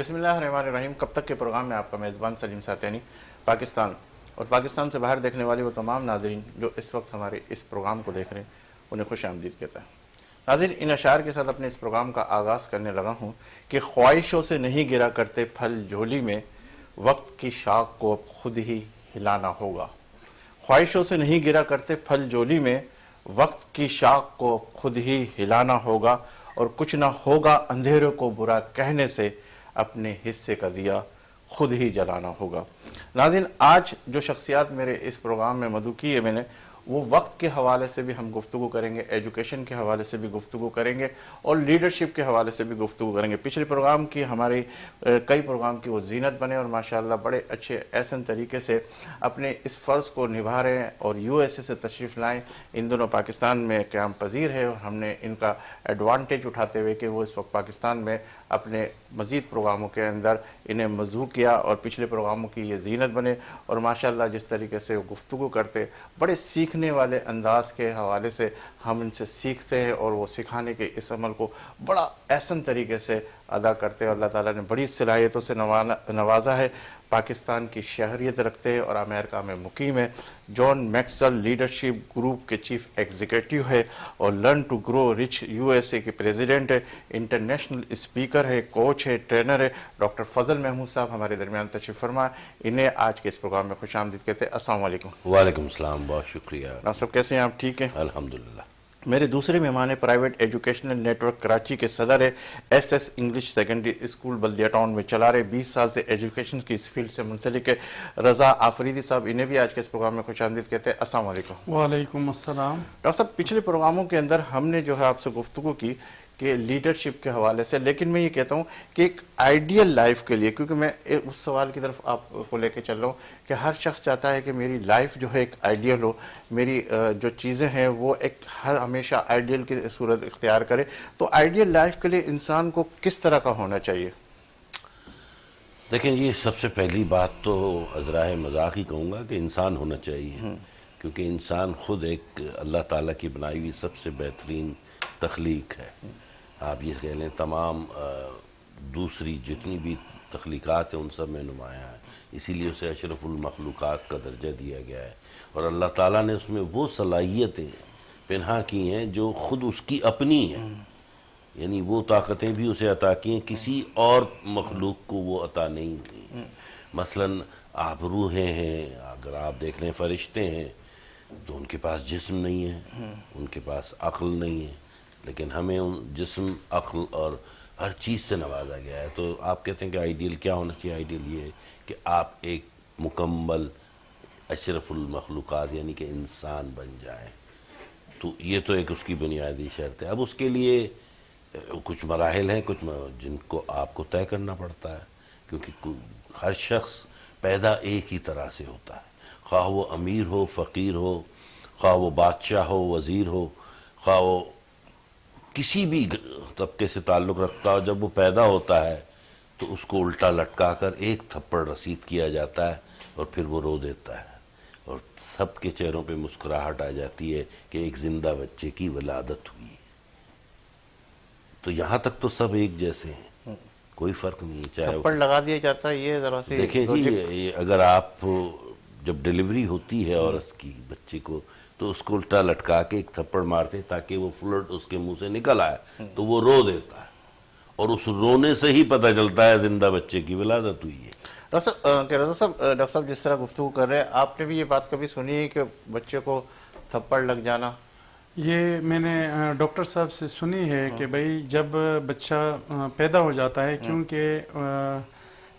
بسم اللہ الرحمن الرحیم. کب تک کے پروگرام میں آپ کا میزبان سلیم ساتینی پاکستان اور پاکستان سے باہر دیکھنے والے وہ تمام ناظرین جو اس وقت ہمارے اس پروگرام کو دیکھ رہے ہیں انہیں خوش آمدید کہتا ہے. ناظرین، ان اشعار کے ساتھ اپنے اس پروگرام کا آغاز کرنے لگا ہوں کہ خواہشوں سے نہیں گرا کرتے پھل جھولی میں، وقت کی شاخ کو اب خود ہی ہلانا ہوگا. خواہشوں سے نہیں گرا کرتے پھل جھولی میں، وقت کی شاخ کو خود ہی ہلانا ہوگا، اور کچھ نہ ہوگا اندھیروں کو برا کہنے سے، اپنے حصے کا دیا خود ہی جلانا ہوگا. ناظرین، آج جو شخصیات میرے اس پروگرام میں مدعو کی ہے میں نے، وہ وقت کے حوالے سے بھی ہم گفتگو کریں گے، ایجوکیشن کے حوالے سے بھی گفتگو کریں گے، اور لیڈرشپ کے حوالے سے بھی گفتگو کریں گے. پچھلے پروگرام کی ہماری کئی پروگرام کی وہ زینت بنے اور ماشاءاللہ بڑے اچھے احسن طریقے سے اپنے اس فرض کو نبھا رہے ہیں، اور یو ایس اے سے تشریف لائیں. ان دنوں پاکستان میں قیام پذیر ہے، اور ہم نے ان کا ایڈوانٹیج اٹھاتے ہوئے کہ وہ اس وقت پاکستان میں اپنے مزید پروگراموں کے اندر انہیں مدعو کیا اور پچھلے پروگراموں کی یہ زینت بنے. اور ماشاءاللہ جس طریقے سے وہ گفتگو کرتے، بڑے سیکھنے والے انداز کے حوالے سے ہم ان سے سیکھتے ہیں، اور وہ سکھانے کے اس عمل کو بڑا احسن طریقے سے ادا کرتے ہیں. اللہ تعالیٰ نے بڑی صلاحیتوں سے نوازا ہے. پاکستان کی شہریت رکھتے ہیں اور امریکہ میں مقیم ہے. جان میکسویل لیڈرشپ گروپ کے چیف ایگزیکٹو ہے، اور learn to grow rich U S A کے پریزیڈنٹ ہے. انٹرنیشنل اسپیکر ہے، کوچ ہے، ٹرینر ہے. ڈاکٹر فضل محمود صاحب ہمارے درمیان تشریف فرما. انہیں آج کے اس پروگرام میں خوش آمدید کہتے ہیں. السلام علیکم. وعلیکم السلام، بہت شکریہ. ڈاکٹر صاحب کیسے ہیں آپ؟ ٹھیک ہیں الحمدللہ. میرے دوسرے مہمان ہیں، private educational network Karachi کے صدر ہے، S S English secondary school Baldia town میں چلا رہے، 20 سال سے ایجوکیشن کی اس فیلڈ سے منسلک ہے. رضا آفریدی صاحب، انہیں بھی آج کے اس پروگرام میں خوش آمدید کہتے ہیں. السلام علیکم. وعلیکم السلام. ڈاکٹر صاحب، پچھلے پروگراموں کے اندر ہم نے جو ہے آپ سے گفتگو کی کہ لیڈرشپ کے حوالے سے، لیکن میں یہ کہتا ہوں کہ ایک آئیڈیل لائف کے لیے، کیونکہ میں اس سوال کی طرف آپ کو لے کے چل رہا ہوں کہ ہر شخص چاہتا ہے کہ میری لائف جو ہے ایک آئیڈیل ہو، میری جو چیزیں ہیں وہ ایک ہمیشہ آئیڈیل کی صورت اختیار کرے. تو آئیڈیل لائف کے لیے انسان کو کس طرح کا ہونا چاہیے؟ دیکھیں، یہ سب سے پہلی بات تو عذرائے مذاق ہی کہوں گا کہ انسان ہونا چاہیے، کیونکہ انسان خود ایک اللہ تعالیٰ کی بنائی ہوئی سب سے بہترین تخلیق ہے. آپ یہ کہہ لیں تمام دوسری جتنی بھی تخلیقات ہیں ان سب میں نمایاں ہے، اسی لیے اسے اشرف المخلوقات کا درجہ دیا گیا ہے. اور اللہ تعالیٰ نے اس میں وہ صلاحیتیں پنہا کی ہیں جو خود اس کی اپنی ہیں، یعنی وہ طاقتیں بھی اسے عطا کی ہیں، کسی اور مخلوق کو وہ عطا نہیں ہوئی. مثلا آپ روحیں ہیں، اگر آپ دیکھ لیں فرشتے ہیں تو ان کے پاس جسم نہیں ہے، ان کے پاس عقل نہیں ہے، لیکن ہمیں ان جسم، عقل اور ہر چیز سے نوازا گیا ہے. تو آپ کہتے ہیں کہ آئیڈیل کیا ہونا چاہیے؟ آئیڈیل یہ ہے کہ آپ ایک مکمل اشرف المخلوقات یعنی کہ انسان بن جائیں. تو یہ تو ایک اس کی بنیادی شرط ہے. اب اس کے لیے کچھ مراحل ہیں، کچھ جن کو آپ کو طے کرنا پڑتا ہے، کیونکہ ہر شخص پیدا ایک ہی طرح سے ہوتا ہے، خواہ وہ امیر ہو، فقیر ہو، خواہ وہ بادشاہ ہو، وزیر ہو، خواہ وہ کسی بھی طبقے سے تعلق رکھتا ہو. جب وہ پیدا ہوتا ہے تو اس کو الٹا لٹکا کر ایک تھپڑ رسید کیا جاتا ہے، اور پھر وہ رو دیتا ہے، اور سب کے چہروں پہ مسکراہٹ آ جاتی ہے کہ ایک زندہ بچے کی ولادت ہوئی. تو یہاں تک تو سب ایک جیسے ہیں، کوئی فرق نہیں، چاہے تھپڑ لگا دیا جاتا ہے. یہ ذرا سی دیکھیں جی، اگر آپ جب ڈیلیوری ہوتی ہے عورت کی بچے کو، تو اس کو الٹا لٹکا کے ایک تھپڑ مارتے تاکہ وہ فلڈ اس کے منہ سے نکل آئے، تو وہ رو دیتا ہے، اور اس رونے سے ہی پتہ چلتا ہے زندہ بچے کی ولادت ہوئی ہے. رضا صاحب جس طرح گفتگو کر رہے ہیں، آپ نے بھی یہ بات کبھی سنی ہے کہ بچے کو تھپڑ لگ جانا؟ یہ میں نے ڈاکٹر صاحب سے سنی ہے کہ بھئی جب بچہ پیدا ہو جاتا ہے، کیونکہ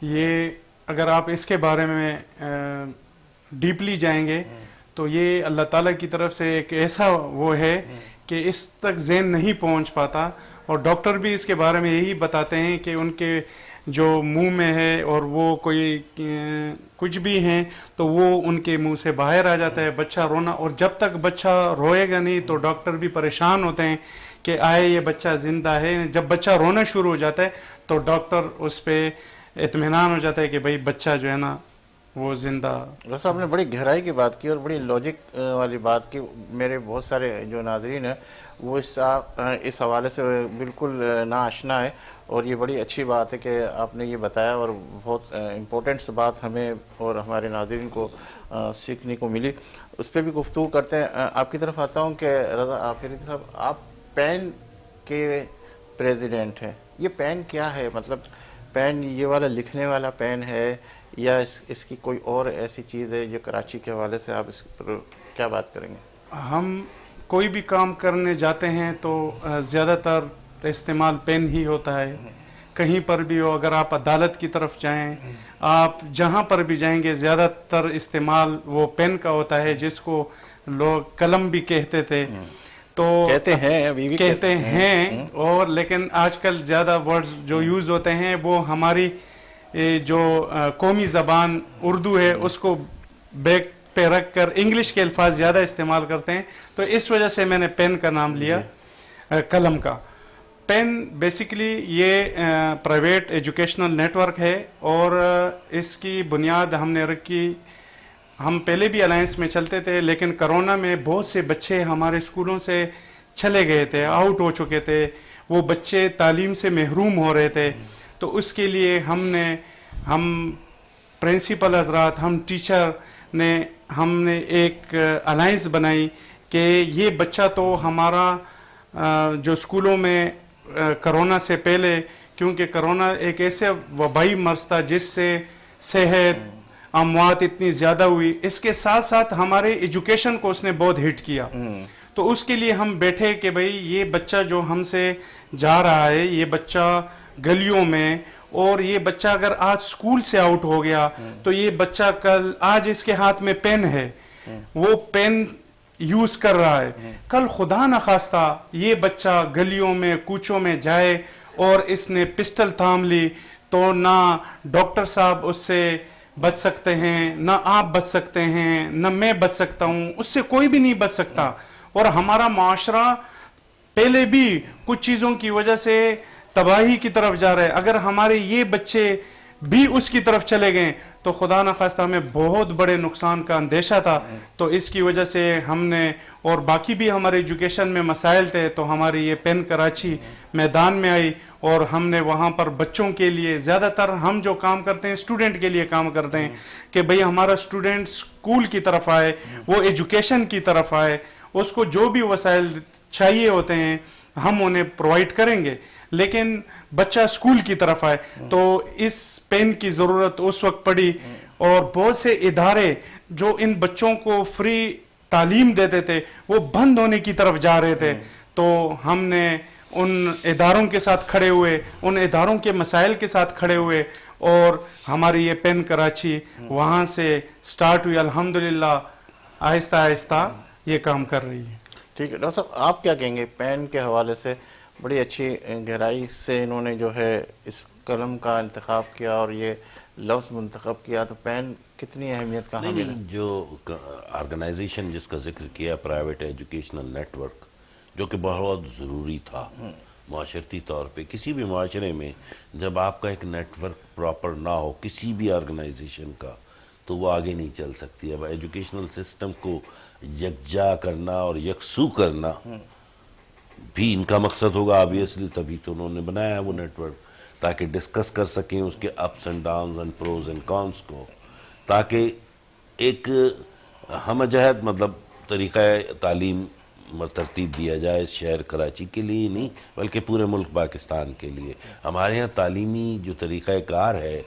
یہ اگر آپ اس کے بارے میں ڈیپلی جائیں گے تو یہ اللہ تعالیٰ کی طرف سے ایک ایسا وہ ہے کہ اس تک ذہن نہیں پہنچ پاتا. اور ڈاکٹر بھی اس کے بارے میں یہی بتاتے ہیں کہ ان کے جو منہ میں ہے اور وہ کوئی کچھ بھی ہیں تو وہ ان کے منہ سے باہر آ جاتا ہے بچہ رونا. اور جب تک بچہ روئے گا نہیں تو ڈاکٹر بھی پریشان ہوتے ہیں کہ آئے یہ بچہ زندہ ہے. جب بچہ رونا شروع ہو جاتا ہے تو ڈاکٹر اس پہ اطمینان ہو جاتا ہے کہ بھئی بچہ جو ہے نا وہ زندہ. ڈاکٹر صاحب نے بڑی گہرائی کی بات کی اور بڑی لاجک والی بات کی. میرے بہت سارے جو ناظرین ہیں وہ اس حوالے سے بالکل ناآشنا ہے، اور یہ بڑی اچھی بات ہے کہ آپ نے یہ بتایا، اور بہت امپورٹنٹ بات ہمیں اور ہمارے ناظرین کو سیکھنے کو ملی. اس پہ بھی گفتگو کرتے ہیں. آپ کی طرف آتا ہوں کہ رضا آفریدی صاحب، آپ پین کے پریزیڈنٹ ہیں. یہ پین کیا ہے؟ مطلب پین یہ والا لکھنے والا پین ہے یا اس کی کوئی اور ایسی چیز ہے جو کراچی کے حوالے سے آپ اس پر کیا بات کریں گے؟ ہم کوئی بھی کام کرنے جاتے ہیں تو زیادہ تر استعمال پین ہی ہوتا ہے. کہیں پر بھی ہو، اگر آپ عدالت کی طرف جائیں، آپ جہاں پر بھی جائیں گے زیادہ تر استعمال وہ پین کا ہوتا ہے، جس کو لوگ قلم بھی کہتے تھے. تو کہتے ہیں، ابھی بھی کہتے ہیں، اور لیکن آج کل زیادہ ورڈز جو یوز ہوتے ہیں وہ ہماری جو قومی زبان اردو ہے اس کو بیک پہ رکھ کر انگلش کے الفاظ زیادہ استعمال کرتے ہیں. تو اس وجہ سے میں نے پین کا نام لیا قلم کا. پین بیسیکلی یہ پرائیویٹ ایجوکیشنل نیٹ ورک ہے، اور اس کی بنیاد ہم نے رکھی. ہم پہلے بھی الائنس میں چلتے تھے، لیکن کرونا میں بہت سے بچے ہمارے اسکولوں سے چلے گئے تھے، آؤٹ ہو چکے تھے. وہ بچے تعلیم سے محروم ہو رہے تھے. تو اس کے لیے ہم پرنسپل حضرات، ہم ٹیچر نے ہم نے ایک الائنس بنائی کہ یہ بچہ تو ہمارا جو اسکولوں میں کرونا سے پہلے، کیونکہ کرونا ایک ایسے وبائی مرض تھا جس سے صحت اموات اتنی زیادہ ہوئی، اس کے ساتھ ساتھ ہمارے ایجوکیشن کو اس نے بہت ہٹ کیا. تو اس کے لیے ہم بیٹھے کہ بھئی یہ بچہ جو ہم سے جا رہا ہے، یہ بچہ گلیوں میں، اور یہ بچہ اگر آج اسکول سے آؤٹ ہو گیا تو یہ بچہ آج اس کے ہاتھ میں پین ہے، وہ پین یوز کر رہا ہے، کل خدا نخواستہ یہ بچہ گلیوں میں کوچوں میں جائے اور اس نے پسٹل تھام لی، تو نہ ڈاکٹر صاحب اس سے بچ سکتے ہیں، نہ آپ بچ سکتے ہیں، نہ میں بچ سکتا ہوں، اس سے کوئی بھی نہیں بچ سکتا. اور ہمارا معاشرہ پہلے بھی کچھ چیزوں کی وجہ سے تباہی کی طرف جا رہا ہے. اگر ہمارے یہ بچے بھی اس کی طرف چلے گئے تو خدا نخواستہ ہمیں بہت بڑے نقصان کا اندیشہ تھا. تو اس کی وجہ سے ہم نے، اور باقی بھی ہمارے ایجوکیشن میں مسائل تھے، تو ہماری یہ پین کراچی میدان میں آئی، اور ہم نے وہاں پر بچوں کے لیے زیادہ تر ہم جو کام کرتے ہیں اسٹوڈنٹ کے لیے کام کرتے ہیں کہ بھئی ہمارا اسٹوڈنٹ اسکول کی طرف آئے، وہ ایجوکیشن کی طرف آئے، اس کو جو بھی وسائل چاہیے ہوتے ہیں ہم انہیں پرووائڈ کریں گے، لیکن بچہ اسکول کی طرف آئے. تو اس پین کی ضرورت اس وقت پڑی، اور بہت سے ادارے جو ان بچوں کو فری تعلیم دیتے تھے وہ بند ہونے کی طرف جا رہے تھے. تو ہم نے ان اداروں کے ساتھ کھڑے ہوئے، ان اداروں کے مسائل کے ساتھ کھڑے ہوئے، اور ہماری یہ پین کراچی وہاں سے سٹارٹ ہوئی. الحمدللہ آہستہ آہستہ یہ کام کر رہی ہے. ٹھیک ہے ڈاکٹر صاحب، آپ کیا کہیں گے پین کے حوالے سے؟ بڑی اچھی گہرائی سے انہوں نے جو ہے اس قلم کا انتخاب کیا اور یہ لفظ منتخب کیا. تو پین کتنی اہمیت کا حامل ہے؟ جو آرگنائزیشن جس کا ذکر کیا، پرائیویٹ ایجوکیشنل نیٹ ورک، جو کہ بہت ضروری تھا معاشرتی طور پہ. کسی بھی معاشرے میں جب آپ کا ایک نیٹ ورک پراپر نہ ہو کسی بھی آرگنائزیشن کا، تو وہ آگے نہیں چل سکتی. اب ایجوکیشنل سسٹم کو یکجا کرنا اور یکسو کرنا بھی ان کا مقصد ہوگا آبویسلی، تبھی تو انہوں نے بنایا ہے وہ نیٹ ورک، تاکہ ڈسکس کر سکیں اس کے ups and downs and pros and cons کو، تاکہ ایک ہم جہت مطلب طریقہ تعلیم ترتیب دیا جائے اس شہر کراچی کے لیے نہیں بلکہ پورے ملک پاکستان کے لیے. ہمارے ہاں تعلیمی جو طریقہ کار ہے،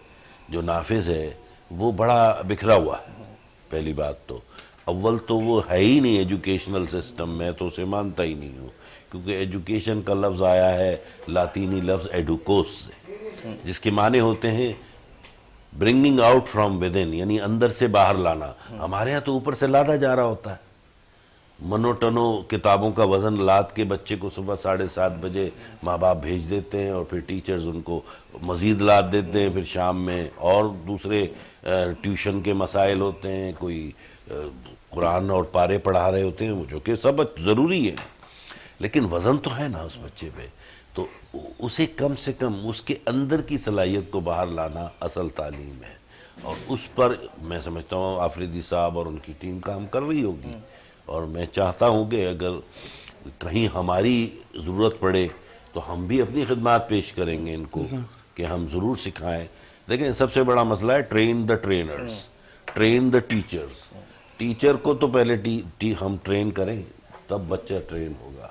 جو نافذ ہے، وہ بڑا بکھرا ہوا ہے. پہلی بات تو اول تو وہ ہے ہی نہیں ایجوکیشنل سسٹم میں، تو اسے مانتا ہی نہیں ہوں، کیونکہ ایجوکیشن کا لفظ آیا ہے لاطینی لفظ ایڈوکوس سے، جس کے معنی ہوتے ہیں برنگنگ آؤٹ فرام ودن، یعنی اندر سے باہر لانا. ہمارے ہاں تو اوپر سے لادا جا رہا ہوتا ہے. منو ٹنو کتابوں کا وزن لاد کے بچے کو صبح 7:30 بجے ماں باپ بھیج دیتے ہیں، اور پھر ٹیچرز ان کو مزید لاد دیتے ہیں. پھر شام میں اور دوسرے ٹیوشن کے مسائل ہوتے ہیں، کوئی قرآن اور پارے پڑھا رہے ہوتے ہیں، جو کہ سب ضروری ہے، لیکن وزن تو ہے نا اس بچے پہ. تو اسے کم سے کم اس کے اندر کی صلاحیت کو باہر لانا اصل تعلیم ہے. اور اس پر میں سمجھتا ہوں آفریدی صاحب اور ان کی ٹیم کام کر رہی ہوگی، اور میں چاہتا ہوں کہ اگر کہیں ہماری ضرورت پڑے تو ہم بھی اپنی خدمات پیش کریں گے ان کو کہ ہم ضرور سکھائیں. دیکھیں سب سے بڑا مسئلہ ہے train the trainers, train the teachers. Teacher کو تو پہلے ہم ٹرین کریں تب بچہ ٹرین ہوگا.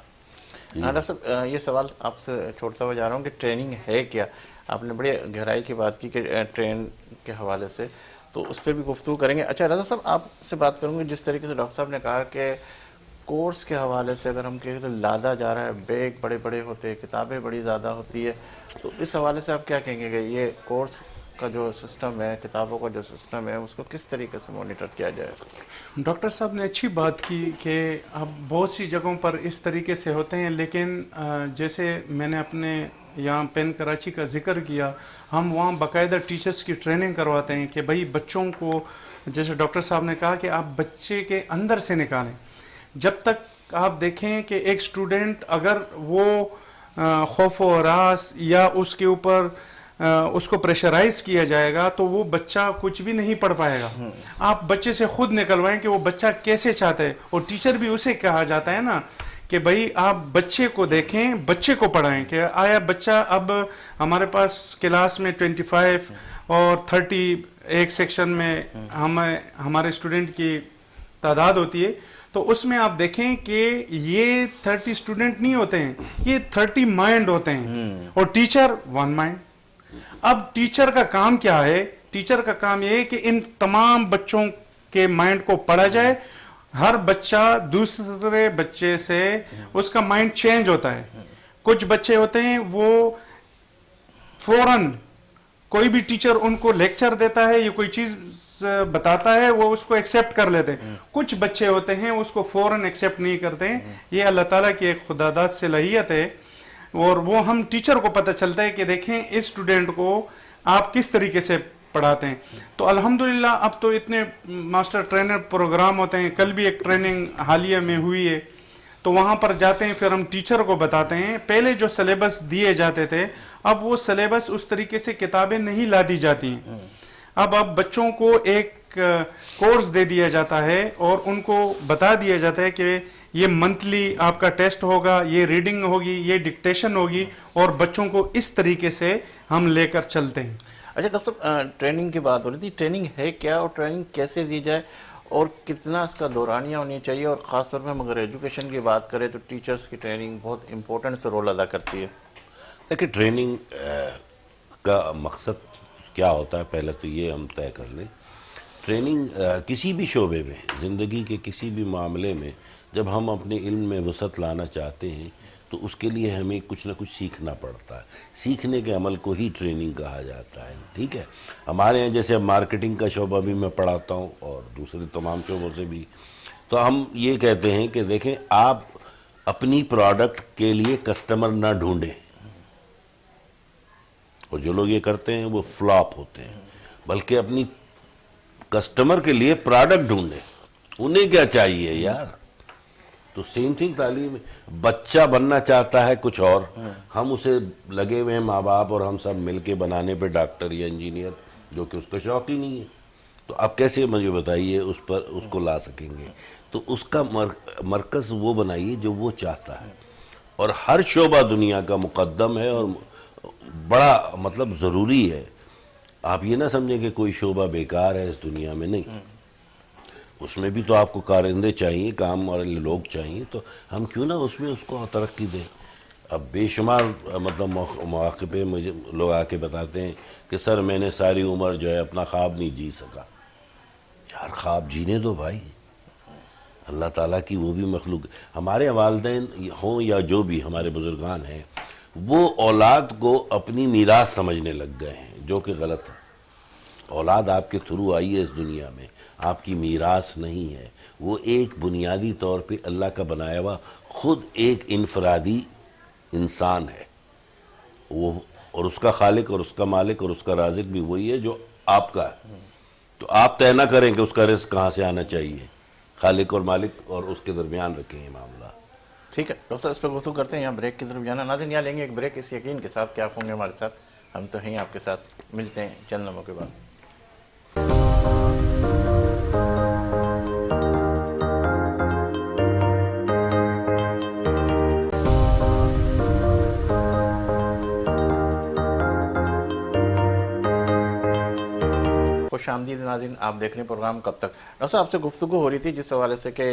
ڈاکٹر صاحب یہ سوال آپ سے چھوڑتا ہوا جا رہا ہوں کہ ٹریننگ ہے کیا؟ آپ نے بڑی گہرائی کی بات کی کہ ٹرین کے حوالے سے، تو اس پہ بھی گفتگو کریں گے. اچھا رضا صاحب آپ سے بات کروں گے جس طریقے سے ڈاکٹر صاحب نے کہا کہ کورس کے حوالے سے اگر ہم کہیں تو لادا جا رہا ہے، بیگ بڑے بڑے ہوتے ہیں، کتابیں بڑی زیادہ ہوتی ہے، تو اس حوالے سے آپ کیا کہیں گے کہ یہ کورس کا جو سسٹم ہے، کتابوں کا جو سسٹم ہے، اس کو کس طریقے سے مانیٹر کیا جائے؟ ڈاکٹر صاحب نے اچھی بات کی کہ اب بہت سی جگہوں پر اس طریقے سے ہوتے ہیں، لیکن جیسے میں نے اپنے یہاں پین کراچی کا ذکر کیا، ہم وہاں باقاعدہ ٹیچرز کی ٹریننگ کرواتے ہیں کہ بھائی بچوں کو، جیسے ڈاکٹر صاحب نے کہا کہ آپ بچے کے اندر سے نکالیں. جب تک آپ دیکھیں کہ ایک سٹوڈنٹ اگر وہ خوف و ہراس یا اس کے اوپر اس کو پریشرائز کیا جائے گا تو وہ بچہ کچھ بھی نہیں پڑھ پائے گا. آپ بچے سے خود نکلوائیں کہ وہ بچہ کیسے چاہتا ہے، اور ٹیچر بھی اسے کہا جاتا ہے نا کہ بھائی آپ بچے کو دیکھیں، بچے کو پڑھائیں کہ آیا بچہ، اب ہمارے پاس کلاس میں 25 اور 30 ایک سیکشن میں ہمارے اسٹوڈنٹ کی تعداد ہوتی ہے، تو اس میں آپ دیکھیں کہ یہ 30 اسٹوڈنٹ نہیں ہوتے ہیں، یہ 30 مائنڈ ہوتے ہیں، اور ٹیچر 1 مائنڈ. اب ٹیچر کا کام کیا ہے؟ ٹیچر کا کام یہ ہے کہ ان تمام بچوں کے مائنڈ کو پڑھا جائے. ہر بچہ دوسرے بچے سے اس کا مائنڈ چینج ہوتا ہے. کچھ بچے ہوتے ہیں وہ فوراً کوئی بھی ٹیچر ان کو لیکچر دیتا ہے یا کوئی چیز بتاتا ہے وہ اس کو ایکسیپٹ کر لیتے ہیں. کچھ بچے ہوتے ہیں اس کو فوراً ایکسیپٹ نہیں کرتے ہیں. یہ اللہ تعالیٰ کی ایک خداداد صلاحیت ہے، اور وہ ہم ٹیچر کو پتہ چلتا ہے کہ دیکھیں اس اسٹوڈنٹ کو آپ کس طریقے سے پڑھاتے ہیں. تو الحمدللہ اب تو اتنے ماسٹر ٹرینر پروگرام ہوتے ہیں. کل بھی ایک ٹریننگ حالیہ میں ہوئی ہے، تو وہاں پر جاتے ہیں، پھر ہم ٹیچر کو بتاتے ہیں. پہلے جو سلیبس دیے جاتے تھے اب وہ سلیبس اس طریقے سے کتابیں نہیں لا دی جاتی ہیں. اب بچوں کو ایک کورس دے دیا جاتا ہے اور ان کو بتا دیا جاتا ہے کہ یہ منتھلی آپ کا ٹیسٹ ہوگا، یہ ریڈنگ ہوگی، یہ ڈکٹیشن ہوگی، اور بچوں کو اس طریقے سے ہم لے کر چلتے ہیں. اچھا ڈاکٹر صاحب ٹریننگ کی بات ہو رہی تھی، ٹریننگ ہے کیا اور ٹریننگ کیسے دی جائے اور کتنا اس کا دورانیہ ہونی چاہیے؟ اور خاص طور پہ ہم اگر ایجوکیشن کی بات کریں تو ٹیچرز کی ٹریننگ بہت امپورٹنٹ سے رول ادا کرتی ہے. دیکھیں ٹریننگ کا مقصد کیا ہوتا ہے پہلے تو یہ ہم طے کر لیں. ٹریننگ کسی بھی شعبے میں، زندگی کے کسی بھی معاملے میں جب ہم اپنے علم میں وسعت لانا چاہتے ہیں تو اس کے لیے ہمیں کچھ نہ کچھ سیکھنا پڑتا ہے. سیکھنے کے عمل کو ہی ٹریننگ کہا جاتا ہے. ٹھیک ہے، ہمارے یہاں جیسے مارکیٹنگ کا شعبہ بھی میں پڑھاتا ہوں اور دوسرے تمام شعبوں سے بھی، تو ہم یہ کہتے ہیں کہ دیکھیں آپ اپنی پروڈکٹ کے لیے کسٹمر نہ ڈھونڈیں، اور جو لوگ یہ کرتے ہیں وہ فلاپ ہوتے ہیں، بلکہ اپنی کسٹمر کے لیے پروڈکٹ ڈھونڈیں. انہیں کیا چاہیے یار؟ تو سیم تھنگ تعلیم، بچہ بننا چاہتا ہے کچھ اور، ہم اسے لگے ہوئے ہیں ماں باپ اور ہم سب مل کے بنانے پہ ڈاکٹر یا انجینئر، جو کہ اس کا شوق ہی نہیں ہے. تو آپ کیسے مجھے بتائیے اس پر اس کو لا سکیں گے؟ تو اس کا مرکز وہ بنائیے جو وہ چاہتا ہے. اور ہر شعبہ دنیا کا مقدم ہے اور بڑا مطلب ضروری ہے. آپ یہ نہ سمجھیں کہ کوئی شعبہ بیکار ہے اس دنیا میں، نہیں، اس میں بھی تو آپ کو کارندے چاہیے، کام والے لوگ چاہیے. تو ہم کیوں نہ اس میں اس کو ترقی دیں. اب بے شمار مطلب مواقع پہ مجھے لوگ آ کے بتاتے ہیں کہ سر میں نے ساری عمر جو ہے اپنا خواب نہیں جی سکا. یار خواب جینے دو بھائی، اللہ تعالیٰ کی وہ بھی مخلوق. ہمارے والدین ہوں یا جو بھی ہمارے بزرگان ہیں، وہ اولاد کو اپنی میراث سمجھنے لگ گئے ہیں، جو کہ غلط ہے. اولاد آپ کے تھرو آئی ہے اس دنیا میں، آپ کی میراث نہیں ہے. وہ ایک بنیادی طور پہ اللہ کا بنایا ہوا خود ایک انفرادی انسان ہے وہ، اور اس کا خالق اور اس کا مالک اور اس کا رازق بھی وہی ہے جو آپ کا ہے. تو آپ طے نہ کریں کہ اس کا رزق کہاں سے آنا چاہیے. خالق اور مالک اور اس کے درمیان رکھیں یہ معاملہ. ٹھیک ہے ڈاکٹر صاحب، اس پہ گفتگو کرتے ہیں. یہاں بریک کی طرف جانا. ناظرین یہاں لیں گے ایک بریک اس یقین کے ساتھ کہ آپ ہوں گے ہمارے ساتھ. ہم تو ہیں آپ کے ساتھ. ملتے ہیں چند لمحوں کے بعد. خوش آمدید ناظرین، آپ دیکھ رہے ہیں پروگرام کب تک۔ ڈاکٹر صاحب آپ سے گفتگو ہو رہی تھی جس حوالے سے کہ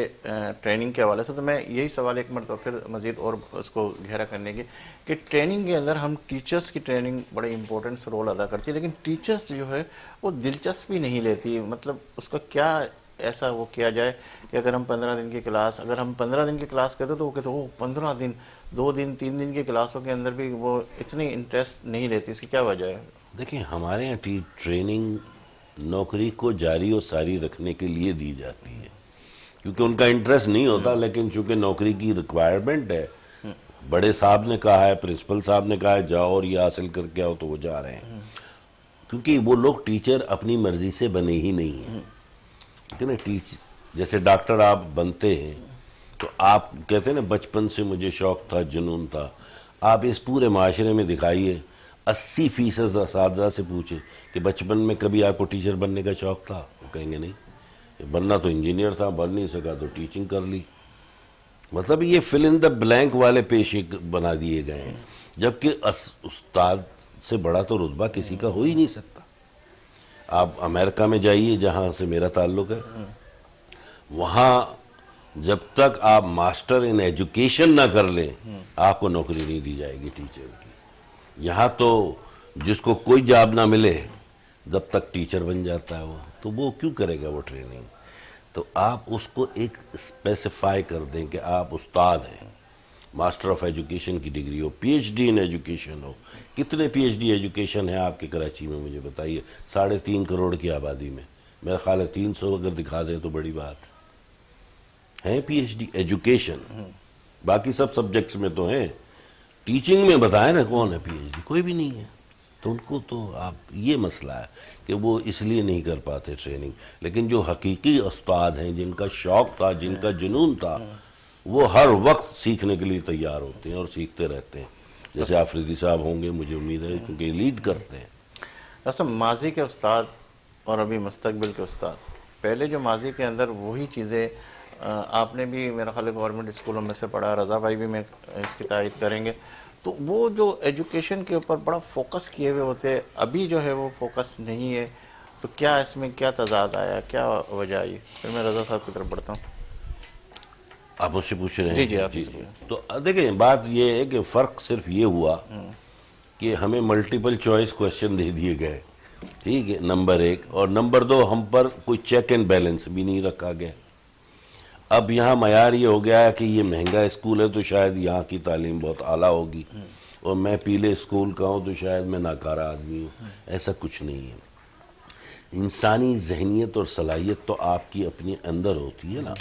ٹریننگ کے حوالے سے، تو میں یہی سوال ایک مرتبہ پھر مزید اور اس کو گہرا کرنے کی کہ ٹریننگ کے اندر ہم ٹیچرز کی ٹریننگ بڑے امپورٹنٹ رول ادا کرتی ہے، لیکن ٹیچرز جو ہے وہ دلچسپی نہیں لیتی، مطلب اس کا کیا ایسا وہ کیا جائے کہ اگر ہم 15 دن کی کلاس، اگر ہم 15 دن کی کلاس کہتے تو وہ کہتے وہ 15 دن 2 دن 3 دن کی کلاسوں کے اندر بھی وہ اتنی انٹرسٹ نہیں لیتی، اس کی کیا وجہ ہے؟ دیکھیں ہمارے یہاں ٹریننگ نوکری کو جاری و ساری رکھنے کے لیے دی جاتی ہے، کیونکہ ان کا انٹرسٹ نہیں ہوتا، لیکن چونکہ نوکری کی ریکوائرمنٹ ہے، بڑے صاحب نے کہا ہے، پرنسپل صاحب نے کہا ہے جاؤ اور یہ حاصل کر کے آؤ، تو وہ جا رہے ہیں، کیونکہ وہ لوگ ٹیچر اپنی مرضی سے بنے ہی نہیں ہیں، جیسے ڈاکٹر آپ بنتے ہیں تو آپ کہتے ہیں نا بچپن سے مجھے شوق تھا، جنون تھا، آپ اس پورے معاشرے میں دکھائیے 80% اساتذہ سے پوچھیں کہ بچپن میں کبھی آپ کو ٹیچر بننے کا شوق تھا، وہ کہیں گے نہیں، بننا تو انجینئر تھا، بن نہیں سکا تو ٹیچنگ کر لی۔ مطلب یہ فل ان دا بلینک والے پیشے بنا دیے گئے ہیں، جبکہ استاد سے بڑا تو رتبہ کسی کا ہو ہی نہیں سکتا۔ آپ امریکہ میں جائیے جہاں سے میرا تعلق ہے، وہاں جب تک آپ ماسٹر ان ایجوکیشن نہ کر لیں آپ کو نوکری نہیں دی جائے گی ٹیچر کی۔ یہاں تو جس کو کوئی جاب نہ ملے جب تک ٹیچر بن جاتا ہے تو وہ کیوں کرے گا وہ ٹریننگ؟ تو آپ اس کو ایک اسپیسیفائی کر دیں کہ آپ استاد ہیں، ماسٹر آف ایجوکیشن کی ڈگری ہو، P H D in education ہو۔ کتنے پی ایچ ڈی ایجوکیشن ہیں آپ کے کراچی میں مجھے بتائیے، 3.5 کروڑ کی آبادی میں، میرا خیال ہے 300 اگر دکھا دیں تو بڑی بات ہے پی ایچ ڈی ایجوکیشن۔ باقی سب سبجیکٹس میں تو ہیں، ٹیچنگ میں بتائیں نا کون ہے پی ایچ ڈی؟ کوئی بھی نہیں ہے۔ تو ان کو تو آپ یہ مسئلہ ہے کہ وہ اس لیے نہیں کر پاتے ٹریننگ، لیکن جو حقیقی استاد ہیں، جن کا شوق تھا، جن کا جنون تھا، وہ ہر وقت سیکھنے کے لیے تیار ہوتے ہیں اور سیکھتے رہتے ہیں، جیسے آفریدی صاحب ہوں گے مجھے امید ہے، کیونکہ لیڈ کرتے ہیں۔ اصل ماضی کے استاد اور ابھی مستقبل کے استاد، پہلے جو ماضی کے اندر وہی چیزیں آپ نے بھی میرا خیال ہے گورنمنٹ اسکولوں میں سے پڑھا، رضا بھائی بھی میں اس کی تائید کریں گے، تو وہ جو ایجوکیشن کے اوپر بڑا فوکس کیے ہوئے ہوتے، ابھی جو ہے وہ فوکس نہیں ہے، تو کیا اس میں کیا تضاد آیا، کیا وجہ آئی؟ پھر میں رضا صاحب کی طرف بڑھتا ہوں۔ آپ مجھ سے پوچھ رہے ہیں؟ جی جی آپ سے پوچھیں۔ تو دیکھیں بات یہ ہے کہ فرق صرف یہ ہوا کہ ہمیں ملٹیپل چوائس کوشچن دے دیے گئے، ٹھیک ہے، نمبر 1، اور نمبر 2 ہم پر کوئی چیک اینڈ بیلنس بھی نہیں رکھا گیا۔ اب یہاں معیار یہ ہو گیا ہے کہ یہ مہنگا اسکول ہے تو شاید یہاں کی تعلیم بہت اعلیٰ ہوگی، اور میں پیلے اسکول کا ہوں تو شاید میں ناکارہ آدمی ہوں۔ ایسا کچھ نہیں ہے، انسانی ذہنیت اور صلاحیت تو آپ کی اپنے اندر ہوتی ہے نا،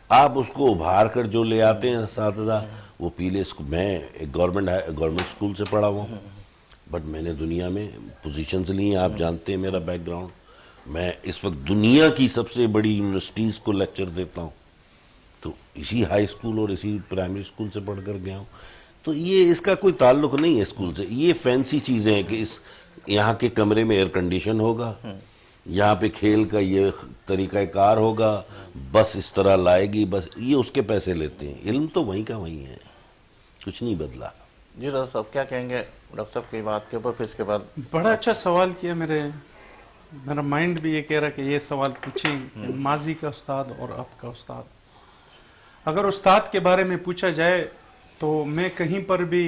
آپ اس کو ابھار کر جو لے آتے ہیں اساتذہ، وہ پیلے اسکول، میں ایک گورنمنٹ اسکول سے پڑھا ہوا ہوں، بٹ میں نے دنیا میں پوزیشنز لی ہیں، آپ جانتے ہیں میرا بیک گراؤنڈ، میں اس وقت دنیا کی سب سے بڑی یونیورسٹیز کو لیکچر دیتا ہوں، تو اسی ہائی اسکول اور اسی پرائمری اسکول سے پڑھ کر گیا ہوں۔ تو یہ اس کا کوئی تعلق نہیں ہے اسکول سے، یہ فینسی چیزیں ہیں کہ یہاں کے کمرے میں ایئر کنڈیشن ہوگا، یہاں پہ کھیل کا یہ طریقہ کار ہوگا، بس اس طرح لائے گی، بس یہ اس کے پیسے لیتے ہیں، علم تو وہیں کا وہیں ہے، کچھ نہیں بدلا۔ جی رضا صاحب کیا کہیں گے ڈاکٹر صاحب کی بات کے اوپر؟ پھر اس کے بعد بڑا اچھا سوال کیا، میرا مائنڈ بھی یہ کہہ رہا کہ یہ سوال پوچھیں کہ ماضی کا استاد اور اب کا استاد۔ اگر استاد کے بارے میں پوچھا جائے تو میں کہیں پر بھی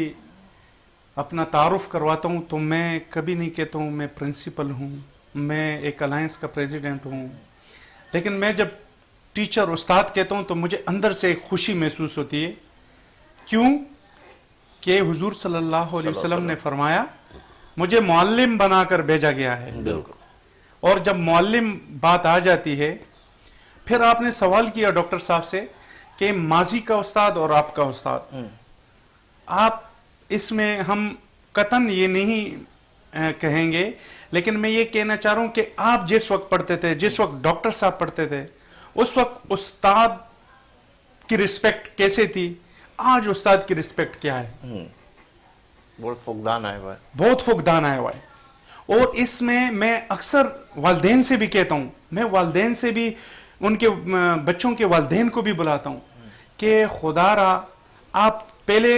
اپنا تعارف کرواتا ہوں تو میں کبھی نہیں کہتا ہوں میں پرنسپل ہوں، میں ایک الائنس کا پریزیڈنٹ ہوں، لیکن میں جب ٹیچر استاد کہتا ہوں تو مجھے اندر سے ایک خوشی محسوس ہوتی ہے۔ کیوں کہ حضور صلی اللہ علیہ وسلم نے فرمایا مجھے معلم بنا کر بھیجا گیا ہے، اور جب معلم بات آ جاتی ہے، پھر آپ نے سوال کیا ڈاکٹر صاحب سے کہ ماضی کا استاد اور آپ کا استاد، آپ اس میں ہم قطعاً یہ نہیں کہیں گے، لیکن میں یہ کہنا چاہ رہا ہوں کہ آپ جس وقت پڑھتے تھے، جس وقت ڈاکٹر صاحب پڑھتے تھے، اس وقت استاد کی رسپیکٹ کیسے تھی، آج استاد کی رسپیکٹ کیا ہے؟ بہت فقدان آئے ہوا ہے، بہت فقدان آیا ہوا ہے۔ اور اس میں اکثر والدین سے بھی کہتا ہوں، میں والدین سے بھی، ان کے بچوں کے والدین کو بھی بلاتا ہوں کہ خدا را آپ پہلے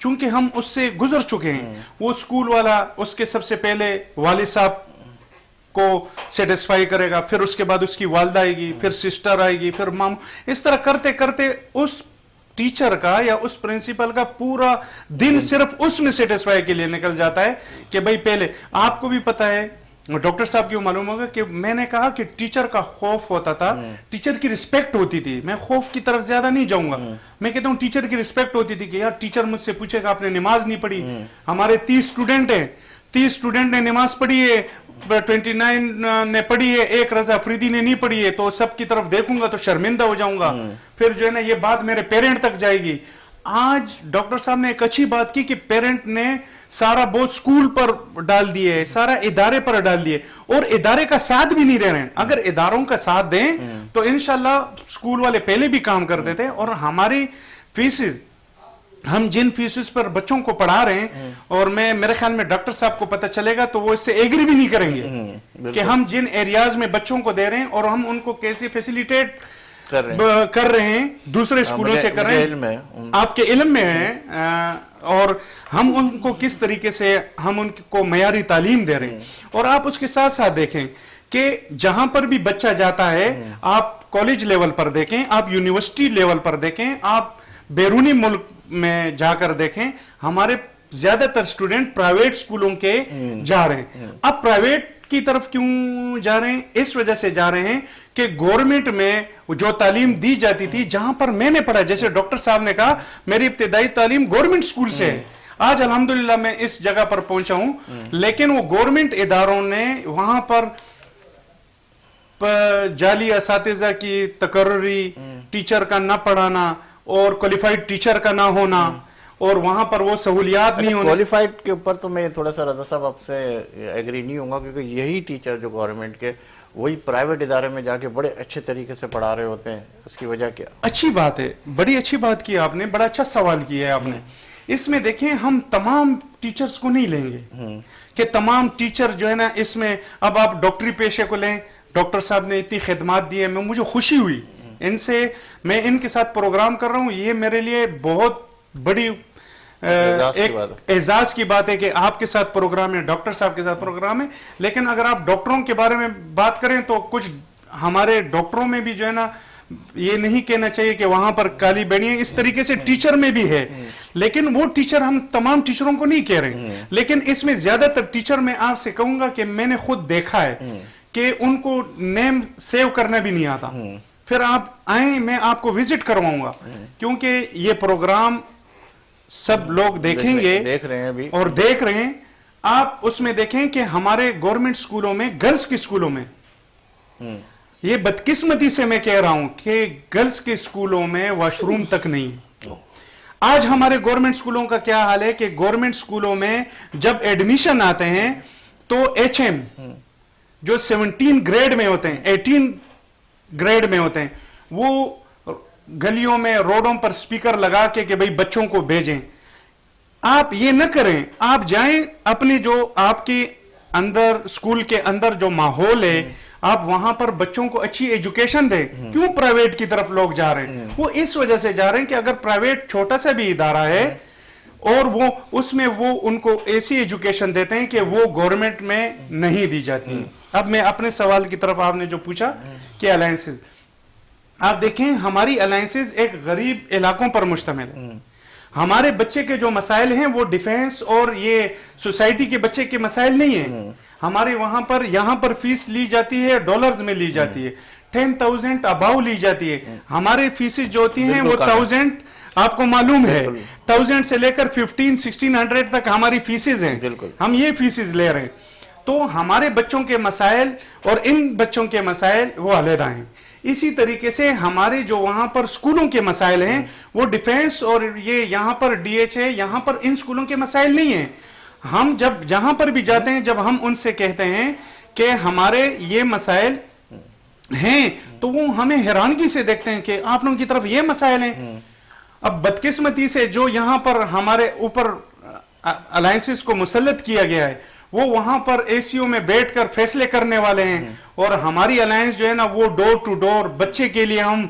چونکہ ہم اس سے گزر چکے ہیں. وہ اسکول والا اس کے سب سے پہلے والد صاحب کو سیٹسفائی کرے گا, پھر اس کے بعد اس کی والدہ آئے گی, پھر سسٹر آئے گی, پھر مام, اس طرح کرتے کرتے اس ٹیچر کا یا اس پرنسپل کا پورا دن صرف اس میں سیٹسفائی کے لیے نکل جاتا ہے کہ بھئی پہلے آپ کو بھی پتا ہے, ڈاکٹر صاحب کو معلوم ہوگا کہ میں نے کہا کہ ٹیچر کا خوف ہوتا تھا, ٹیچر کی رسپیکٹ ہوتی تھی. میں خوف کی طرف زیادہ نہیں جاؤں گا, میں کہتا ہوں ٹیچر کی رسپیکٹ ہوتی تھی کہ یار ٹیچر مجھ سے پوچھے گا آپ نے نماز نہیں پڑھی. ہمارے 30 اسٹوڈنٹ ہیں, 30 اسٹوڈنٹ نے نماز پڑھی ہے, 29 نے پڑھی ہے, ایک رضا افریدی نے نہیں پڑھی ہے, تو سب کی طرف دیکھوں گا تو شرمندہ ہو جاؤں گا, پھر جو ہے نا یہ بات میرے پیرنٹ تک جائے گی. آج ڈاکٹر صاحب نے ایک اچھی بات کی کہ پیرنٹ نے سارا بوجھ سکول پر ڈال دیے, سارا ادارے پر ڈال دیے, اور ادارے کا ساتھ بھی نہیں دے رہے ہیں. اگر اداروں کا ساتھ دیں تو انشاءاللہ سکول والے پہلے بھی کام کرتے تھے. اور ہماری فیسز, ہم جن فیسز پر بچوں کو پڑھا رہے ہیں, اور میرے خیال میں ڈاکٹر صاحب کو پتہ چلے گا تو وہ اس سے ایگری بھی نہیں کریں گے کہ ہم جن ایریاز میں بچوں کو دے رہے ہیں اور ہم ان کو کیسے فیسیلیٹیٹ کر رہے ہیں دوسرے اسکولوں سے کر رہے ہیں, آپ کے علم میں ہیں, اور ہم ان کو کس طریقے سے ہم ان کو معیاری تعلیم دے رہے ہیں. اور آپ اس کے ساتھ ساتھ دیکھیں کہ جہاں پر بھی بچہ جاتا ہے, آپ کالج لیول پر دیکھیں, آپ یونیورسٹی لیول پر دیکھیں, آپ بیرونی ملک میں جا کر دیکھیں, ہمارے زیادہ تر اسٹوڈنٹ پرائیویٹ اسکولوں کے جا رہے ہیں. اب پرائیویٹ کی طرف کیوں جا رہے ہیں؟ اس وجہ سے جا رہے ہیں کہ گورنمنٹ میں جو تعلیم دی جاتی تھی, جہاں پر میں نے پڑھا, جیسے ڈاکٹر صاحب نے کہا میری ابتدائی تعلیم گورنمنٹ اسکول سے ہے, آج الحمدللہ میں اس جگہ پر پہنچا ہوں, لیکن وہ گورنمنٹ اداروں نے وہاں پر جعلی اساتذہ کی تقرری, ٹیچر کا نہ پڑھانا اور کوالیفائڈ ٹیچر کا نہ ہونا, اور وہاں پر وہ سہولیات نہیں ہونے. کوالیفائڈ کے اوپر تو میں تھوڑا سا رضا صاحب آپ سے ایگری نہیں ہوں گا, کیونکہ یہی ٹیچر جو گورنمنٹ کے وہی پرائیویٹ ادارے میں جا کے بڑے اچھے طریقے سے پڑھا رہے ہوتے ہیں. اس کی وجہ کیا؟ اچھی بات ہے, بڑی اچھی بات کی آپ نے, بڑا اچھا سوال کیا ہے آپ نے. اس میں دیکھیں ہم تمام ٹیچرز کو نہیں لیں گے کہ تمام ٹیچر جو ہے نا اس میں, اب آپ ڈاکٹری پیشے کو لیں, ڈاکٹر صاحب نے اتنی خدمات دی ہے, مجھے خوشی ہوئی ان سے, میں ان کے ساتھ پروگرام کر رہا ہوں, یہ میرے لیے بہت بڑی ایک اعزاز کی بات ہے کہ آپ کے ساتھ پروگرام ہے, ڈاکٹر صاحب کے ساتھ پروگرام ہے. لیکن اگر آپ ڈاکٹروں کے بارے میں بات کریں تو کچھ ہمارے ڈاکٹروں میں بھی جو ہے نا, یہ نہیں کہنا چاہیے کہ وہاں پر کالی بیڑی ہے, اس طریقے سے ٹیچر میں بھی ہے, لیکن وہ ٹیچر ہم تمام ٹیچروں کو نہیں کہہ رہے, لیکن اس میں زیادہ تر ٹیچر میں آپ سے کہوں گا کہ میں نے خود دیکھا ہے کہ ان کو نیم سیو کرنا بھی نہیں آتا. پھر آپ آئیں, میں آپ کو وزٹ کرواؤں گا, کیونکہ یہ پروگرام سب لوگ دیکھیں گے, دیکھ رہے ہیں ابھی, اور دیکھ رہے ہیں. آپ اس میں دیکھیں کہ ہمارے گورنمنٹ سکولوں میں, گرلز کے سکولوں میں, یہ بدقسمتی سے میں کہہ رہا ہوں کہ گرلز کے سکولوں میں واش روم تک نہیں. آج ہمارے گورنمنٹ سکولوں کا کیا حال ہے کہ گورنمنٹ سکولوں میں جب ایڈمیشن آتے ہیں تو ایچ ایم جو 17 گریڈ میں ہوتے ہیں, 18 گریڈ میں ہوتے ہیں, وہ گلیوں میں, روڈوں پر سپیکر لگا کے کہ بھئی بچوں کو بھیجیں. آپ یہ نہ کریں, آپ جائیں اپنے جو آپ کے اندر سکول کے اندر جو ماحول ہے, آپ وہاں پر بچوں کو اچھی ایجوکیشن دیں. کیوں پرائیویٹ کی طرف لوگ جا رہے ہیں؟ وہ اس وجہ سے جا رہے ہیں کہ اگر پرائیویٹ چھوٹا سا بھی ادارہ ہے اور وہ اس میں وہ ان کو ایسی ایجوکیشن دیتے ہیں کہ وہ گورنمنٹ میں نہیں دی جاتی. اب میں اپنے سوال کی طرف, آپ نے جو پوچھا کہ الائنسز, آپ دیکھیں ہماری الائنسز ایک غریب علاقوں پر مشتمل ہے. ہمارے بچے کے جو مسائل ہیں وہ ڈیفینس اور یہ سوسائٹی کے بچے کے مسائل نہیں ہیں. ہمارے وہاں پر, یہاں پر فیس لی جاتی ہے ڈالرز میں لی جاتی ہے, 10,000 اباؤ لی جاتی ہے. ہمارے فیسز جو ہوتی ہیں وہ 1000, آپ کو معلوم ہے 1000 سے لے کر 1500-1600 تک ہماری فیسز ہیں, ہم یہ فیسز لے رہے ہیں. تو ہمارے بچوں کے مسائل اور ان بچوں کے مسائل وہ علیحدہ ہیں. اسی طریقے سے ہمارے جو وہاں پر سکولوں کے مسائل ہیں وہ ڈیفینس اور یہ یہاں پر ڈی ایچ ہے, یہاں پر ان سکولوں کے مسائل نہیں ہیں. ہم جب جہاں پر بھی جاتے ہیں, جب ہم ان سے کہتے ہیں کہ ہمارے یہ مسائل ہیں تو وہ ہمیں حیرانگی سے دیکھتے ہیں کہ آپ لوگوں کی طرف یہ مسائل ہیں. اب بدقسمتی سے جو یہاں پر ہمارے اوپر الائنسز کو مسلط کیا گیا ہے, وہ وہاں پر اے سی او میں بیٹھ کر فیصلے کرنے والے ہیں, اور ہماری الائنس جو ہے نا وہ ڈور ٹو ڈور بچے کے لیے ہم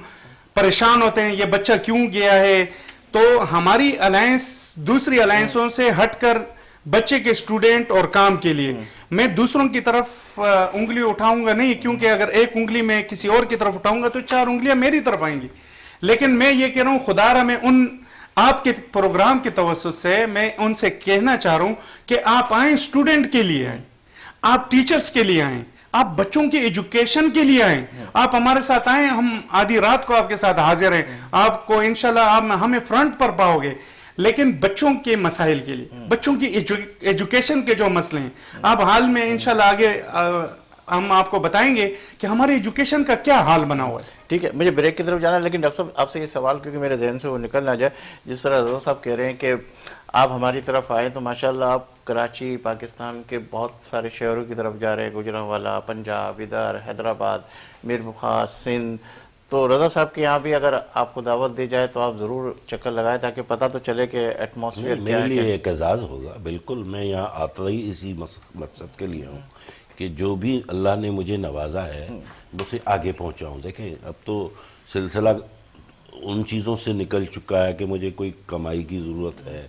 پریشان ہوتے ہیں. یہ بچہ کیوں گیا ہے, تو ہماری الائنس دوسری الائنسوں سے ہٹ کر بچے کے اسٹوڈنٹ اور کام کے لیے، میں دوسروں کی طرف انگلی اٹھاؤں گا نہیں، کیونکہ اگر ایک انگلی میں کسی اور کی طرف اٹھاؤں گا تو 4 انگلیاں میری طرف آئیں گی. لیکن میں یہ کہہ رہا ہوں، خدا را میں ان آپ کے پروگرام کے توسط سے میں ان سے کہنا چاہ رہا ہوں کہ آپ آئیں، اسٹوڈنٹ کے لیے آئیں، آپ ٹیچرز کے لیے آئیں، آپ بچوں کی ایجوکیشن کے لیے آئیں، آپ ہمارے ساتھ آئیں، ہم آدھی رات کو آپ کے ساتھ حاضر ہیں، آپ کو انشاءاللہ آپ ہمیں فرنٹ پر پاؤ گے. لیکن بچوں کے مسائل کے لیے، بچوں کی ایجوکیشن کے جو مسئلے ہیں، آپ حال میں انشاءاللہ آگے ہم آپ کو بتائیں گے کہ ہماری ایجوکیشن کا کیا حال بنا ہوا ہے. ٹھیک ہے، مجھے بریک کی طرف جانا ہے، لیکن ڈاکٹر صاحب آپ سے یہ سوال کیونکہ میرے ذہن سے وہ نکل نہ جائے. جس طرح رضا صاحب کہہ رہے ہیں کہ آپ ہماری طرف آئے تو ماشاءاللہ آپ کراچی، پاکستان کے بہت سارے شہروں کی طرف جا رہے ہیں، گجرانوالا، پنجاب، ادھر حیدرآباد، میر بخار، سندھ. تو رضا صاحب کے یہاں بھی اگر آپ کو دعوت دی جائے تو آپ ضرور چکر لگائیں تاکہ پتہ تو چلے کہ ایٹماسفیئر کیا میرے ہے. لیے ایک اعزاز ہوگا. بالکل میں یہاں آتا ہی اسی مقصد کے لیے ہوں کہ جو بھی اللہ نے مجھے نوازا ہے اسے آگے پہنچاؤں. دیکھیں اب تو سلسلہ ان چیزوں سے نکل چکا ہے کہ مجھے کوئی کمائی کی ضرورت ہے،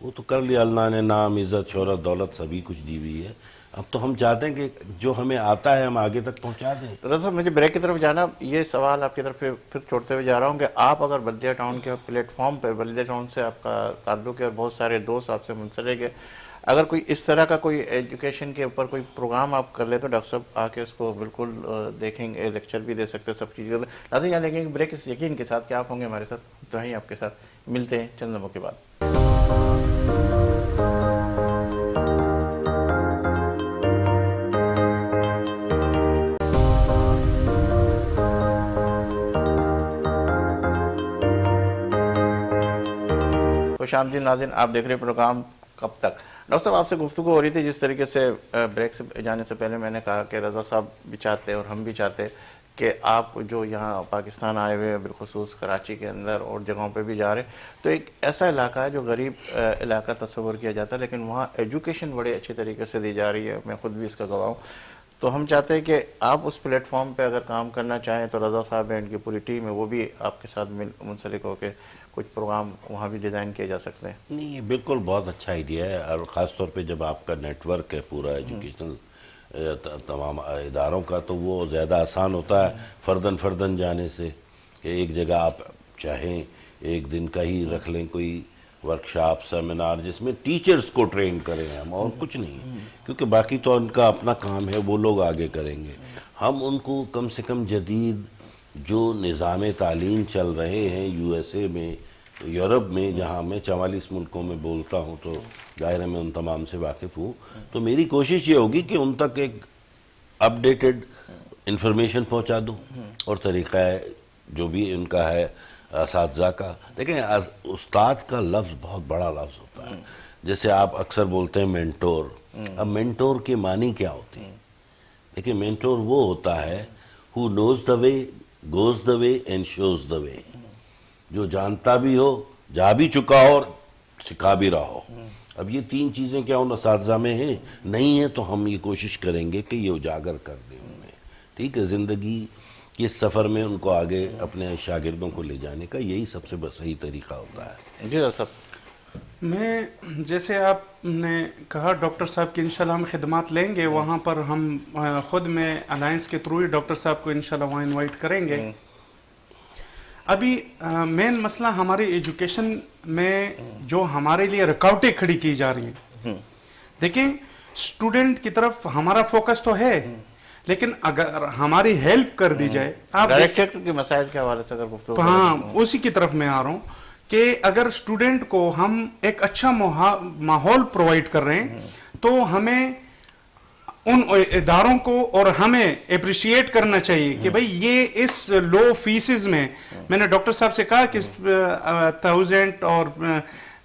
وہ تو کر لیا اللہ نے، نام، عزت، شہرت، دولت سبھی کچھ دی ہوئی ہے. اب تو ہم چاہتے ہیں کہ جو ہمیں آتا ہے ہم آگے تک پہنچا دیں. رضا صاحب مجھے بریک کی طرف جانا، یہ سوال آپ کی طرف پھر چھوڑتے ہوئے جا رہا ہوں کہ آپ اگر بلدیہ ٹاؤن کے پلیٹ فارم پہ، بلدیہ ٹاؤن سے آپ کا تعلق ہے اور بہت سارے دوست آپ سے منسلک ہے، اگر کوئی اس طرح کا کوئی ایجوکیشن کے اوپر کوئی پروگرام آپ کر لیں تو ڈاکٹر صاحب آ کے اس کو بالکل دیکھیں گے، لیکچر بھی دے سکتے ہیں، سب چیزیں لازم یاد رکھیں گے. بریک اس یقین کے ساتھ کہ آپ ہوں گے ہمارے ساتھ، تو ہی آپ کے ساتھ ملتے ہیں چند لمحوں کے بعد. خوش آمدید ناظرین، آپ دیکھ رہے پروگرام کب تک. ڈاکٹر صاحب آپ سے گفتگو ہو رہی تھی، جس طریقے سے بریک سے جانے سے پہلے میں نے کہا کہ رضا صاحب بھی چاہتے اور ہم بھی چاہتے کہ آپ جو یہاں پاکستان آئے ہوئے بالخصوص کراچی کے اندر اور جگہوں پہ بھی جا رہے، تو ایک ایسا علاقہ ہے جو غریب علاقہ تصور کیا جاتا ہے، لیکن وہاں ایجوکیشن بڑے اچھے طریقے سے دی جا رہی ہے، میں خود بھی اس کا گواہ ہوں. تو ہم چاہتے ہیں کہ آپ اس پلیٹ فارم پہ اگر کام کرنا چاہیں تو رضا صاحب ہیں، ان کی پوری ٹیم ہے، وہ بھی آپ کے ساتھ منسلک ہو کے کچھ پروگرام وہاں بھی ڈیزائن کیے جا سکتے ہیں. نہیں یہ بالکل بہت اچھا آئیڈیا ہے، اور خاص طور پہ جب آپ کا نیٹ ورک ہے پورا ایجوکیشنل تمام اداروں کا، تو وہ زیادہ آسان ہوتا ہے فردن جانے سے. کہ ایک جگہ آپ چاہیں ایک دن کا ہی رکھ لیں کوئی ورکشاپ، سیمینار، جس میں ٹیچرز کو ٹرین کریں ہم، اور کچھ نہیں، کیونکہ باقی تو ان کا اپنا کام ہے، وہ لوگ آگے کریں گے. ہم ان کو کم سے کم جدید جو نظام تعلیم چل رہے ہیں یو ایس اے میں، یورپ میں، جہاں میں 44 ملکوں میں بولتا ہوں تو ظاہر میں ان تمام سے واقف ہوں، تو میری کوشش یہ ہوگی کہ ان تک ایک اپ ڈیٹڈ انفارمیشن پہنچا دوں، اور طریقہ جو بھی ان کا ہے اساتذہ کا. دیکھیں استاد کا لفظ بہت بڑا لفظ ہوتا ہے. جیسے آپ اکثر بولتے ہیں مینٹور، اب مینٹور کے معنی کیا ہوتے ہیں؟ دیکھیں مینٹور وہ ہوتا ہے who knows the way, goes the way and shows the way، جو جانتا بھی ہو، جا بھی چکا ہو اور سکھا بھی رہا ہو. اب یہ 3 چیزیں کیا ان اساتذہ میں ہیں؟ نہیں ہیں، تو ہم یہ کوشش کریں گے کہ یہ اجاگر کر دیں انہیں. ٹھیک ہے، زندگی کے سفر میں ان کو آگے اپنے شاگردوں کو لے جانے کا یہی سب سے صحیح طریقہ ہوتا ہے. جی صاحب، میں جیسے آپ نے کہا ڈاکٹر صاحب کی انشاءاللہ ہم خدمات لیں گے، وہاں پر ہم خود میں الائنس کے تھرو ہی ڈاکٹر صاحب کو انشاءاللہ وہاں انوائٹ کریں گے. ابھی مین مسئلہ ہماری ایجوکیشن میں جو ہمارے لیے رکاوٹیں کھڑی کی جا رہی ہیں، دیکھیں اسٹوڈنٹ کی طرف ہمارا فوکس تو ہے، لیکن اگر ہماری ہیلپ کر دی جائے، آپ ڈائریکٹر کے مسائل کے حوالے سے اگر گفتگو ہاں اسی کی طرف میں آ رہا ہوں کہ اگر اسٹوڈنٹ کو ہم ایک اچھا ماحول پرووائڈ کر رہے ہیں تو ہمیں ان اداروں کو اور ہمیں اپریشیٹ کرنا چاہیے کہ بھئی یہ اس لو فیسز میں نے ڈاکٹر صاحب سے کہا کہ 1000 اور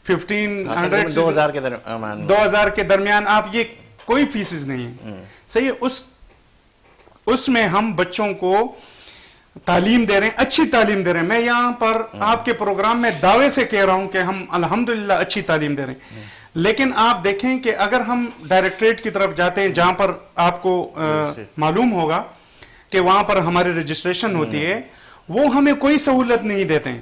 1500 2000 کے درمیان آپ یہ کوئی فیسز نہیں ہے، صحیح ہے. اس میں ہم بچوں کو تعلیم دے رہے ہیں، اچھی تعلیم دے رہے ہیں. میں یہاں پر آپ کے پروگرام میں دعوے سے کہہ رہا ہوں کہ ہم الحمدللہ اچھی تعلیم دے رہے ہیں. لیکن آپ دیکھیں کہ اگر ہم ڈائریکٹریٹ کی طرف جاتے ہیں جہاں پر آپ کو معلوم ہوگا کہ وہاں پر ہماری رجسٹریشن ہوتی ہے، وہ ہمیں کوئی سہولت نہیں دیتے ہیں.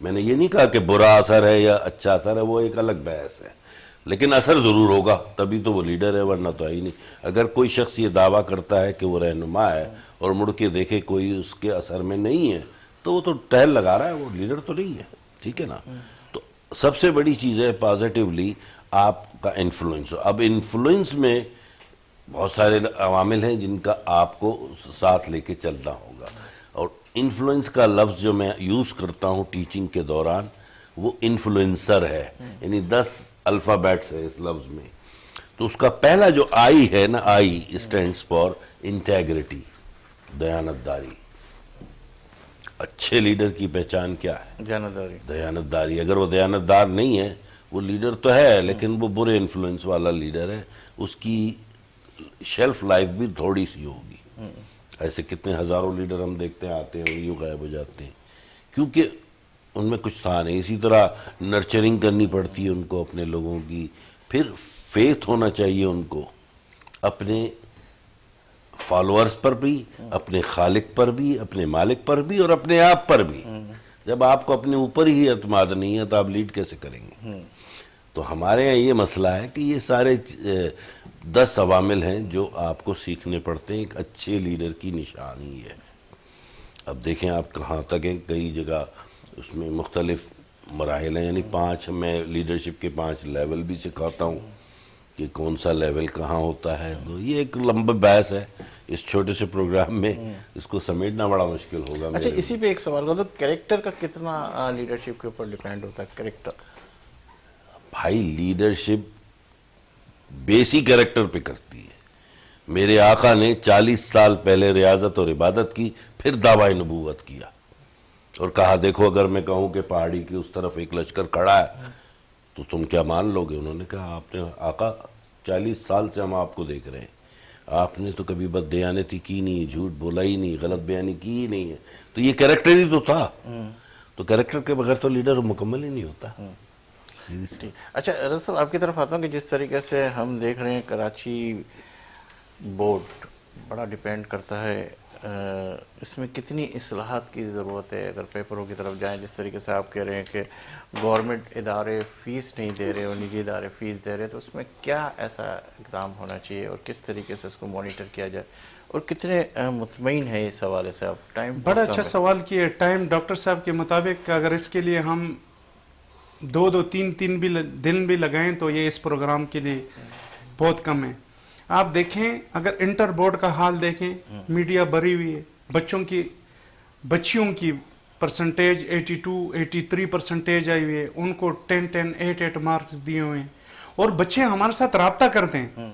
میں نے یہ نہیں کہا کہ برا اثر ہے یا اچھا اثر ہے، وہ ایک الگ بحث ہے، لیکن اثر ضرور ہوگا، تبھی تو وہ لیڈر ہے، ورنہ تو ہے ہی نہیں۔ اگر کوئی شخص یہ دعویٰ کرتا ہے کہ وہ رہنما ہے اور مڑ کے دیکھے کوئی اس کے اثر میں نہیں ہے تو وہ تو ٹہل لگا رہا ہے، وہ لیڈر تو نہیں ہے، ٹھیک ہے نا۔ تو سب سے بڑی چیز ہے پازیٹیولی آپ کا انفلوئنس۔ اب انفلوئنس میں بہت سارے عوامل ہیں جن کا آپ کو ساتھ لے کے چلنا ہوگا، اور انفلوئنس کا لفظ جو میں یوز کرتا ہوں ٹیچنگ کے دوران وہ انفلوئنسر ہے، یعنی 10 الفابیٹس ہے اس لفظ میں۔ تو اس کا پہلا جو آئی ہے نا، آئی اسٹینڈس فار انٹیگریٹی، دیانتداری۔ اچھے لیڈر کی پہچان کیا ہے؟ جانبداری۔ دیانتداری۔ اگر وہ دیانتدار نہیں ہے وہ لیڈر تو ہے لیکن وہ برے انفلوئنس والا لیڈر ہے، اس کی شیلف لائف بھی تھوڑی سی ہوگی۔ ایسے کتنے ہزاروں لیڈر ہم دیکھتے ہیں آتے ہیں اور یوں غائب ہو جاتے ہیں کیونکہ ان میں کچھ تھا نہیں۔ اسی طرح نرچرنگ کرنی پڑتی ہے ان کو اپنے لوگوں کی، پھر فیتھ ہونا چاہیے ان کو اپنے فالوورز پر بھی، اپنے خالق پر بھی، اپنے مالک پر بھی اور اپنے آپ پر بھی۔ جب آپ کو اپنے اوپر ہی اعتماد نہیں ہے تو آپ لیڈ کیسے کریں گے؟ تو ہمارے یہاں یہ مسئلہ ہے کہ یہ سارے 10 عوامل ہیں جو آپ کو سیکھنے پڑتے ہیں، ایک اچھے لیڈر کی نشانی ہے۔ اب دیکھیں آپ کہاں تک ہیں، کئی جگہ اس میں مختلف مراحل ہیں، یعنی 5 میں لیڈرشپ کے 5 لیول بھی سکھاتا ہوں کہ کون سا لیول کہاں ہوتا ہے۔ تو یہ ایک لمبا بحث ہے اس چھوٹے سے پروگرام میں، اس کو سمیٹنا بڑا مشکل ہوگا۔ اچھا، اسی پہ ایک سوال کرو، کریکٹر کا کتنا لیڈرشپ کے اوپر ڈیپینڈ ہوتا ہے؟ کریکٹر بھائی لیڈرشپ بیسی کریکٹر پہ کرتی ہے۔ میرے آقا نے 40 سال پہلے ریاضت اور عبادت کی، پھر دعوی نبوت کیا اور کہا دیکھو اگر میں کہوں کہ پہاڑی کی اس طرف ایک لشکر کھڑا ہے تو تم کیا مان لو گے؟ انہوں نے کہا آپ نے آقا 40 سال سے ہم آپ کو دیکھ رہے ہیں، آپ نے تو کبھی بد دیانتی کی نہیں، جھوٹ بولا ہی نہیں، غلط بیانی کی ہی نہیں ہے۔ تو یہ کریکٹر ہی تو تھا۔ تو کریکٹر کے بغیر تو لیڈر مکمل ہی نہیں ہوتا۔ اچھا رضا صاحب، آپ کی طرف آتا ہوں کہ جس طریقے سے ہم دیکھ رہے ہیں کراچی بورڈ بڑا ڈیپینڈ کرتا ہے، اس میں کتنی اصلاحات کی ضرورت ہے؟ اگر پیپروں کی طرف جائیں، جس طریقے سے آپ کہہ رہے ہیں کہ گورنمنٹ ادارے فیس نہیں دے رہے اور نجی ادارے فیس دے رہے، تو اس میں کیا ایسا اقدام ہونا چاہیے اور کس طریقے سے اس کو مانیٹر کیا جائے، اور کتنے مطمئن ہیں اس حوالے سے آپ؟ ٹائم بڑا اچھا سوال کیے۔ ٹائم ڈاکٹر صاحب کے مطابق اگر اس کے لیے ہم 2 3 بھی دن بھی لگائیں تو یہ اس پروگرام کے لیے بہت کم ہے۔ آپ دیکھیں اگر انٹر بورڈ کا حال دیکھیں، میڈیا بھری ہوئی ہے، بچیوں کی پرسنٹیج 82-83% آئی ہوئی ہے، ان کو 10 8 مارکس دیے ہوئے ہیں، اور بچے ہمارے ساتھ رابطہ کرتے ہیں۔